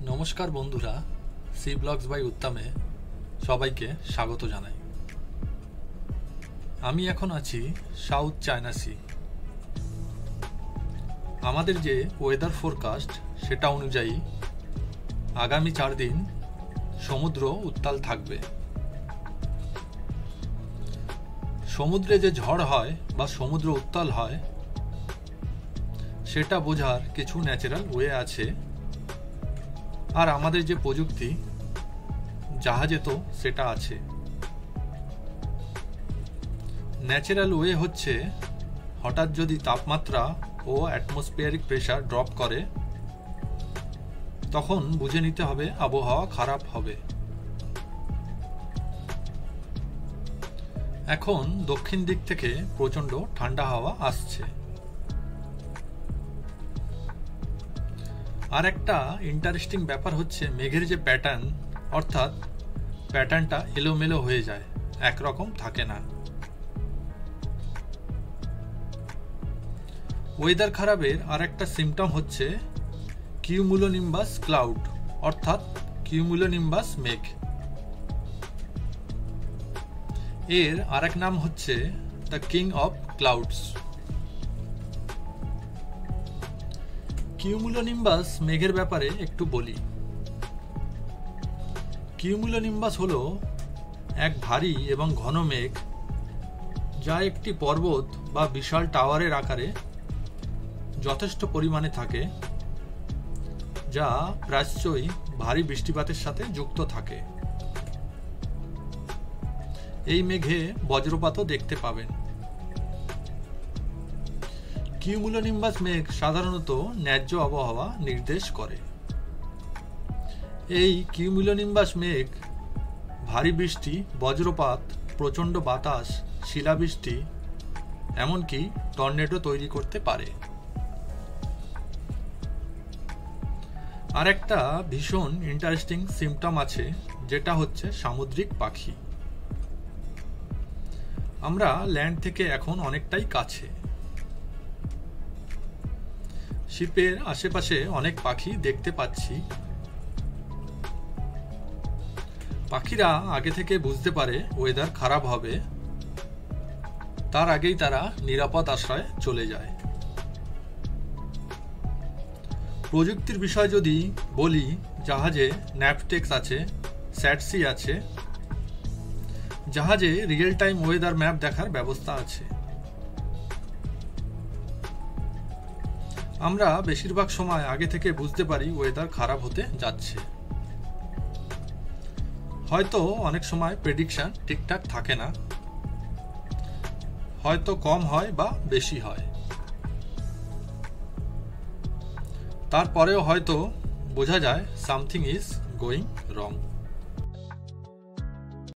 নমস্কার বন্ধুরা, C blogs by উত্তমে সবাইকে স্বাগত জানাই। আমি এখন আছি সাউথ চায়না সি। আমাদের যে ওয়েদার ফোরকাস্ট সেটা অনুযায়ী আগামী 4 দিন সমুদ্র উত্তাল থাকবে। সমুদ্রে যে ঝড় হয় বা সমুদ্র উত্তাল হয় সেটা বোঝার কিছু ন্যাচারাল ওয়ে আছে, আর আমাদের যে প্রযুক্তি জাহাজে তো সেটা আছে। ন্যাচারাল ওয়ে হচ্ছে হঠাৎ যদি তাপমাত্রা ও অ্যাটমসফিয়ারিক প্রেসার ড্রপ করে তখন বুঝে নিতে হবে আবহাওয়া খারাপ হবে। এখন দক্ষিণ দিক থেকে প্রচন্ড ঠান্ডা হাওয়া আসছে। আর একটা ইন্টারেস্টিং ব্যাপার হচ্ছে মেঘের যে প্যাটার্ন, অর্থাৎ প্যাটার্নটা এলোমেলো হয়ে যায়, একরকম থাকে না। ওয়েদার খারাপের আর একটা সিমটম হচ্ছে কিউমুলোনিম্বাস ক্লাউড, অর্থাৎ কিউমুলোনিম্বাস মেঘ। এর আর এক নাম হচ্ছে the king of clouds. Cumulonimbus মেঘের ব্যাপারে একটু বলি। কিউমুলোনিম্বাস হলো এক ভারী এবং ঘন মেঘ যা একটি পর্বত বা বিশাল টাওয়ারের আকারে যথেষ্ট পরিমাণে থাকে, যা প্রায়শই ভারী বৃষ্টিপাতের সাথে যুক্ত থাকে। এই মেঘে বজ্রপাতও দেখতে পাবেন। কিউমুলোনিম্বাস মেঘ সাধারণত ন্যায্য আবহাওয়া নির্দেশ করে। এই কিউমুলোনিম্বাস মেঘ ভারী বৃষ্টি, বজ্রপাত, প্রচণ্ড বাতাস, শিলাবৃষ্টি, এমনকি টর্নেডো তৈরি করতে পারে। আর একটা ভীষণ ইন্টারেস্টিং সিমটম আছে, যেটা হচ্ছে সামুদ্রিক পাখি। আমরা ল্যান্ড থেকে এখন অনেকটাই কাছে। শিপের আশেপাশে অনেক পাখি দেখতে পাচ্ছি। পাখিরা আগে থেকে বুঝতে পারে ওয়েদার খারাপ হবে, তার আগেই তারা নিরাপদ আশ্রয়ে চলে যায়। প্রযুক্তির বিষয় যদি বলি, জাহাজে ন্যাভটেক্স আছে, স্যাটসি আছে। জাহাজে রিয়েল টাইম ওয়েদার ম্যাপ দেখার ব্যবস্থা আছে। আমরা বেশিরভাগ সময় আগে থেকে বুঝতে পারি ওয়েদার খারাপ হতে যাচ্ছে। হয়তো অনেক সময় প্রেডিকশন ঠিকঠাক থাকে না, হয়তো কম হয় বা বেশি হয়। তারপরেও হয়তো বোঝা যায় সামথিং ইজ গোয়িং রং।